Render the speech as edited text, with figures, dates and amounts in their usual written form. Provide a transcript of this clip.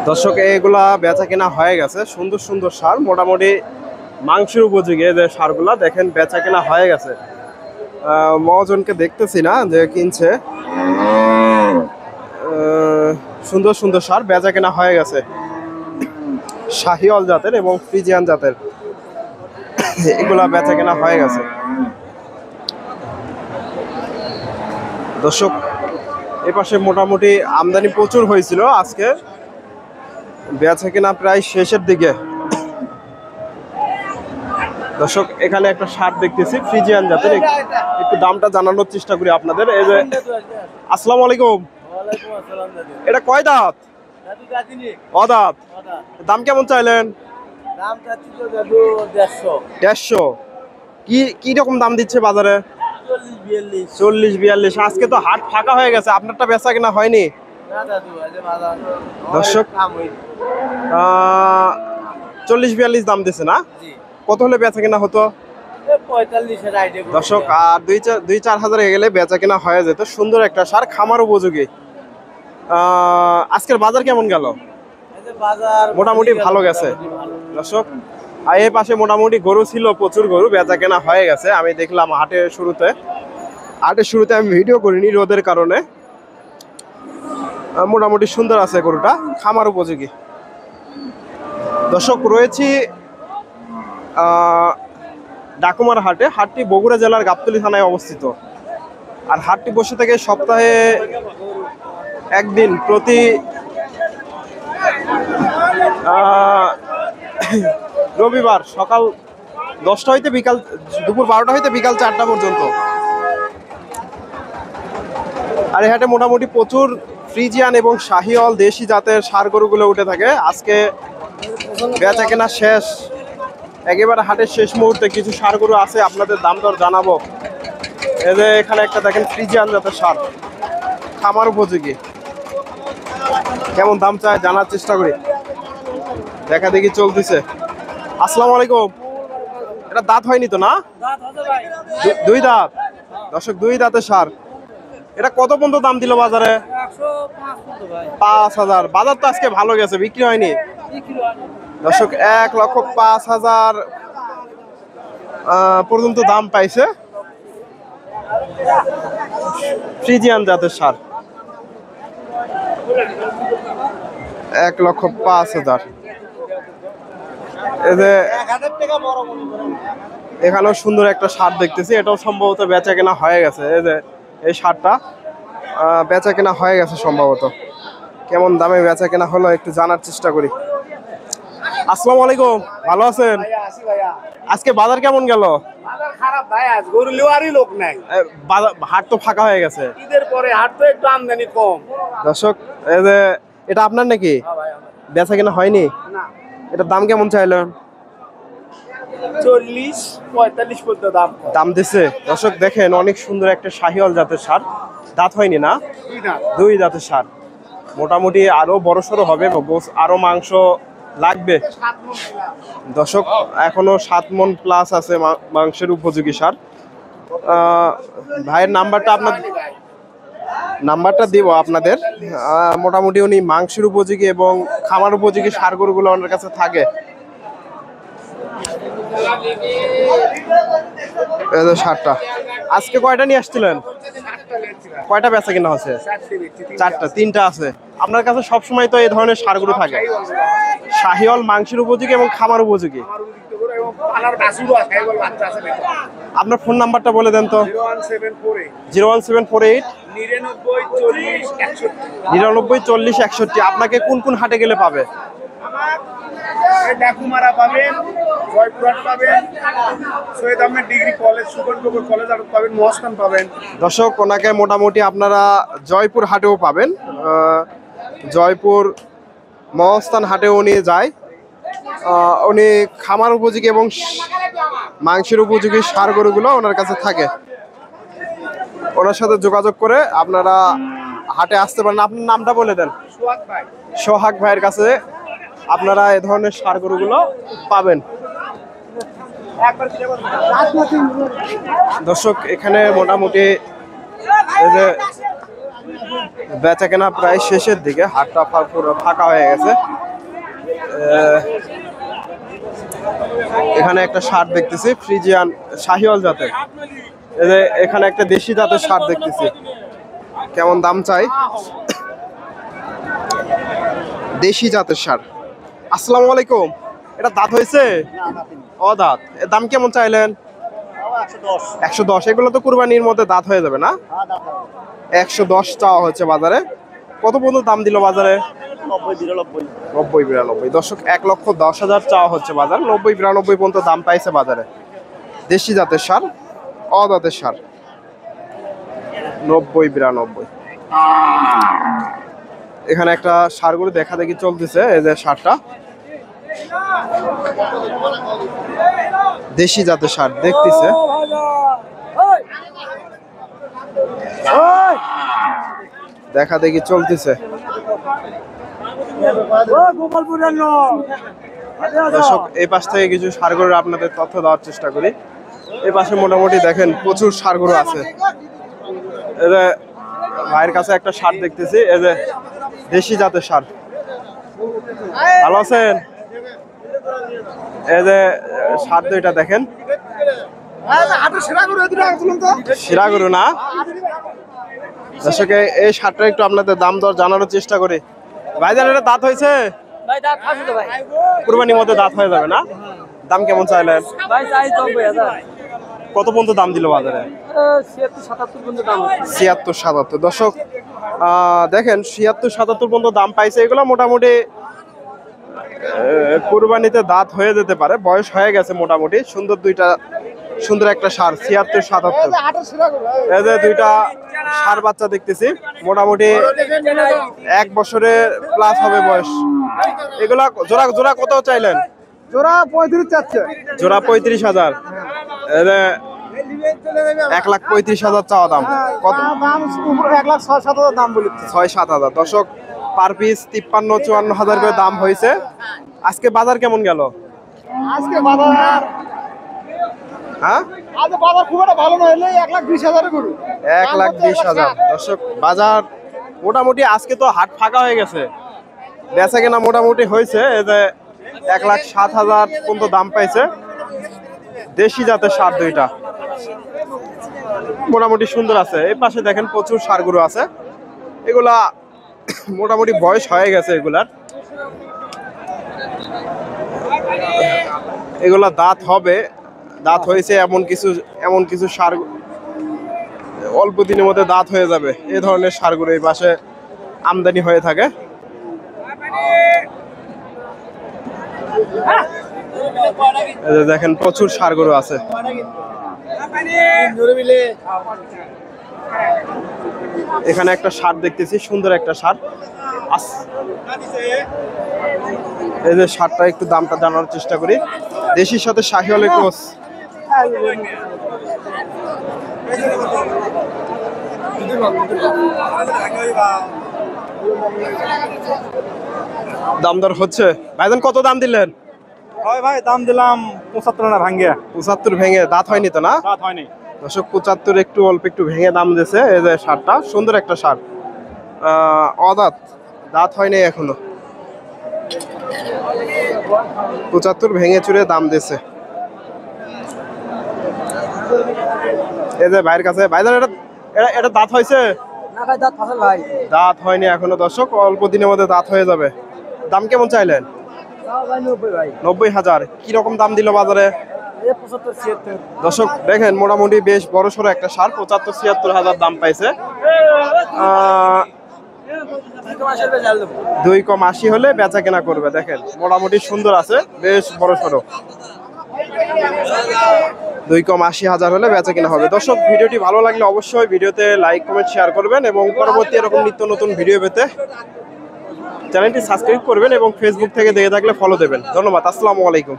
দর্শক এগুলা বেচা কেনা হয়ে গেছে, সুন্দর সুন্দর সার, মোটামুটি মাংসের উপযোগী যে সারগুলা দেখেন বেচা কেনা হয়ে গেছে। মহাজনকে দেখতেছি না যে কিনছে। সুন্দর সুন্দর সার বেচা কেনা হয়ে গেছে, শাহিওয়াল জাতের এবং ফ্রিজিয়ান জাতের এগুলা বেচা কেনা হয়ে গেছে। দর্শক এপাশে মোটামুটি আমদানি প্রচুর হয়েছিল, আজকে বেচা কেনা প্রায় শেষের দিকে। দর্শক এখানে একটা শার্ট দেখতেছি ফ্রিজিয়ান জাতের, একটু দামটা জানানোর চেষ্টা করি আপনাদের। এই যে আসসালামু আলাইকুম, এটা কয় দাঁত? অদাঁত। দাম কেমন চাইলেন? 150। কি রকম দাম দিচ্ছে বাজারে? 40-42। আজকে তো হাট ফাঁকা হয়ে গেছে, আপনারটা বেচা কেনা হয়নি। দর্শক 40-42 দাম দিচ্ছে না? কত হলে বেচা কেনা হতো? দর্শক আর 2-4 হাজার গেলে বেচা কেনা হয়ে যেত। সুন্দর একটা সার, খামার উপযোগী। আজকের বাজার কেমন গেল? মোটামুটি ভালো গেছে দর্শক। আর এই পাশে মোটামুটি গরু ছিল, প্রচুর গরু, বেচা কেনা হয়ে গেছে। আমি দেখলাম হাটের শুরুতে আমি ভিডিও করিনি রোদের কারণে। মোটামুটি সুন্দর আছে গরুটা, খামার উপযোগী। দর্শক রয়েছি ডাকুমার হাটে। হাটটি বগুড়া জেলার গাবতলী থানায় অবস্থিত। আর হাটটি বসে থেকে সপ্তাহে একদিন, প্রতি রবিবার সকাল 10টা হইতে বিকাল দুপুর 12টা হইতে বিকাল 4টা পর্যন্ত। আর এই হাটে মোটামুটি প্রচুর ফ্রিজিয়ান এবং শাহিওয়াল দেশি জাতের ষাঁড় গরুগুলো উঠে থাকে। আজকে বেচা কেনা শেষ, একেবারে হাটের শেষ মুহূর্তে কিছু ষাঁড় গরু আছে, আপনাদের দাম দর জানাবো। এই যে এখানে একটা দেখেন ফ্রিজিয়ান জাতের ষাঁড়, খামার উপযোগী। কেমন দাম চায় জানার চেষ্টা করি, দেখা দেখি চলতেছে। আসসালামু আলাইকুম, এটা দাঁত হয়নি তো না? 2 দাঁত। দর্শক 2 দাঁতের ষাঁড়, এটা কত পর্যন্ত দাম দিল বাজারে? 5,000। বাজার তো আজকে ভালো গেছে, বিক্রি হয়নি দর্শক। 1,05,000 পর্যন্ত দাম পাইছে ফ্রিজিয়ান জাতের ষাঁড়। 1,05,000। এই যে এখানেও সুন্দর একটা ষাঁড় দেখতেছি, এটাও সম্ভবত বেচা কেনা হয়ে গেছে। এই যে এই ষাঁড়টা বেচা কেনা হয়ে গেছে সম্ভবত। কেমন দামে বেচা কেনা হলো একটু জানার চেষ্টা করি। আসসালামু আলাইকুম, ভালো আছেন? আজকে বাজার কেমন গেল? খারাপ ভাই, আজ গরু লিওয়ারই লোক নাই। হাট তো ফাঁকা হয়ে গেছে, ঈদের পরে হাট তো একটু আমদানি কম। দর্শক এই যে এটা আপনার নাকি? বেচা কেনা হয়নি? এটার দাম কেমন চাইলেন? 40-45 পর্যন্ত দাম দিচ্ছে। দর্শক দেখেন অনেক সুন্দর একটা শাহিওয়াল জাতের ষাঁড়, দাঁত হয়নি না? 2 দাঁতের ষাঁড়, মোটামুটি আরো বড় সড়ো হবে, আরো মাংস লাগবে। দর্শক এখনো 7 মণ প্লাস আছে মাংসের উপযোগী ষাঁড়। ভাইয়ের নাম্বারটা দিব আপনাদের। মোটামুটি উনি মাংসের উপযোগী এবং খামার উপযোগী ষাঁড় গরুগুলো ওনার কাছে থাকে। ষাঁড়টা আজকে কয়টা নিয়ে আসছিলেন? কয়টা বেচা কিনা হচ্ছে? 4টা। 3টা আছে আপনার কাছে। সবসময় তো এই ধরনের ষাঁড় গরু থাকে, শাহিওয়াল মাংসের উপযোগী এবং খামার উপযোগী। আপনার ফোন নাম্বারটা বলে দেন তো। 01748 99 40 61। আপনাকে কোন কোন হাটে গেলে পাবে? ডাকুমারা পাবেন, জয়পুরহাট পাবেন, Syed Ahmed degree college, Sugandhpur college আর পাবেন, মহাস্থান পাবেন। দর্শক ওনাকে মোটামুটি আপনারা জয়পুর হাটেও পাবেন। জয়পুর মহাস্থান হাটেও উনি যায়। উনি খামার উপযোগী এবং মাংসের উপযোগী ষাঁড় গরুগুলো ওনার কাছে থাকে। ওনার সাথে যোগাযোগ করে আপনারা হাটে আসতে পারেন। আপনার নামটা বলে দেন। সোহাগ ভাইয়ের কাছে আপনারা এই ধরনের ষাঁড় গরুগুলো পাবেন। দর্শক এখানে মোটামুটি এই যে বেচা কেনা প্রায় শেষের দিকে, হাটটা পুরো ফাঁকা হয়ে গেছে। এখানে একটা ষাঁড় দেখতেছি ফ্রিজিয়ান শাহিওয়াল জাতের। এখানে একটা দেশি জাতের ষাঁড় দেখতেছি, কেমন দাম চাই? দেশি জাতের ষাঁড়। আসসালামু আলাইকুম, এটা দাঁত হয়েছে? অদাঁত। এর দাম কেমন চাইলেন? 110। এগুলো তো কুরবানির মধ্যে দাঁত হয়ে যাবে না? 110 চাওয়া হচ্ছে বাজারে। কত পর্যন্ত দাম দিল বাজারে? 90-92। দর্শক 1,10,000 চাওয়া হচ্ছে বাজার, 90-92 পর্যন্ত দাম পাইছে বাজারে। দেশি জাতের ষাঁড়, অদাঁতের ষাঁড়, 90-92। এখানে একটা ষাঁড় গরু দেখা দেখি চলতেছে, এই যে ষাঁড়টা দেশি জাতের ষাঁড় দেখতেছে। দেখা দেখি চলতেছে। দর্শক এই পাশ থেকে কিছু ষাঁড় গরুর আপনাদের তথ্য দেওয়ার চেষ্টা করি। এই পাশে মোটামুটি দেখেন প্রচুর ষাঁড় গরু আছে। এই যে ভাইয়ের কাছে একটা ষাঁড় দেখতেছি, এই যে দেশি জাতের ষাঁড়। ভালো আছেন? এই যে ষাঁড় দুইটা দেখেন, সেরা গরু না? দর্শকে এই ষাঁড়টা একটু আপনাদের দাম দর জানানোর চেষ্টা করি। ভাইজান এটা দাঁত হয়েছে? কুরবানির মধ্যে দাঁত হয়ে যাবে না? দাম কেমন চাইলেন? কত পর্যন্ত দাম দিল বাজারে? 76-77। দর্শক দেখেন 76-77 পর্যন্ত দাম পাইছে। এগুলো মোটামুটি কুরবানিতে দাঁত হয়ে যেতে পারে, বয়স হয়ে গেছে মোটামুটি। সুন্দর একটা ষাঁড়, 76-77। এই যে দুইটা ষাঁড় বাচ্চা দেখতেছি, মোটামুটি 1 বছরের প্লাস হবে বয়স। এগুলা জোড়া জোড়া কত চাইলেন? জোড়া 35 চাচ্ছে। জোড়া 35,000। 1,35,000 চাওয়া দাম। কত? 1,06,000 দাম বলেছে। 6-7 হাজার। দর্শক পার পিস 53-54 হাজার করে দাম হয়েছে। আজকে বাজার কেমন গেল? আজকে বাজার, হ্যাঁ আজকে বাজার খুব একটা ভালো না, হলে 1,20,000 গরু। 1,20,000। দর্শক বাজার মোটামুটি আজকে তো হাট ফাঁকা হয়ে গেছে, বেচা কেনা মোটামুটি হয়েছে। এই যে 1,07,000 পর্যন্ত দাম পাইছে। দেশি জাতের ষাঁড় দুইটা মোটামুটি সুন্দর আছে। এই পাশে দেখেন প্রচুর ষাঁড় গরু আছে, এগুলা মোটামুটি বয়স হয়ে গেছে। এগুলা দাঁত হবে, দাঁত হয়েছে। এমন কিছু ষাঁড় অল্প দিনের মধ্যে দাঁত হয়ে যাবে। এই ধরনের ষাঁড় গরু এই পাশে আমদানি হয়ে থাকে। দেখেন প্রচুর ষাঁড় গরু আছে। এখানে একটা ষাঁড় দেখতেছি, সুন্দর একটা ষাঁড়। এই যে ষাঁড়টা একটু দামটা জানার চেষ্টা করি। দেশির সাথে শাহিওয়ালের ক্রস। দাম দর হচ্ছে। ভাইজান কত দাম দিলেন? ভাই দাম দিলাম 75 না ভাঙ্গে। 75 ভেঙে? দাঁত হয়নি তো না? দাঁত হয়নি। দর্শক 75 একটু অল্প একটু ভেঙে দাম দিয়েছে। এই যে ষাঁড়টা সুন্দর একটা ষাঁড়, অদাঁত, দাঁত হয়নি এখনো। 75 ভেঙে চুরে দাম দিয়েছে। এই যে ভাইয়ের কাছে, ভাইজান এটা দাঁত হয়েছে? না ভাই দাঁত ফসল ভাই। দাঁত হয়নি এখনো। দর্শক অল্প দিনের মধ্যে দাঁত হয়ে যাবে। দাম কেমন চাইলেন? 90,000। কি রকম দাম দিল বাজারে? 75-76। দর্শক দেখেন মোটামুটি বেশ বড় সড়ো একটা ষাঁড়, 75-76 হাজার দাম পাইছে। 2,80 হলে বেচা কেনা করবে। দেখেন মোটামুটি সুন্দর আছে, বেশ বড় সড়ো। 2,80,000 হলে বেচা কেনা হবে। দর্শক ভিডিওটি ভালো লাগলে অবশ্যই ভিডিওতে লাইক কমেন্ট শেয়ার করবেন এবং পরবর্তী এরকম নিত্য নতুন ভিডিও পেতে চ্যানেলটি সাবস্ক্রাইব করবেন এবং ফেসবুক থেকে দেখে থাকলে ফলো দেবেন। ধন্যবাদ। আসসালামু আলাইকুম।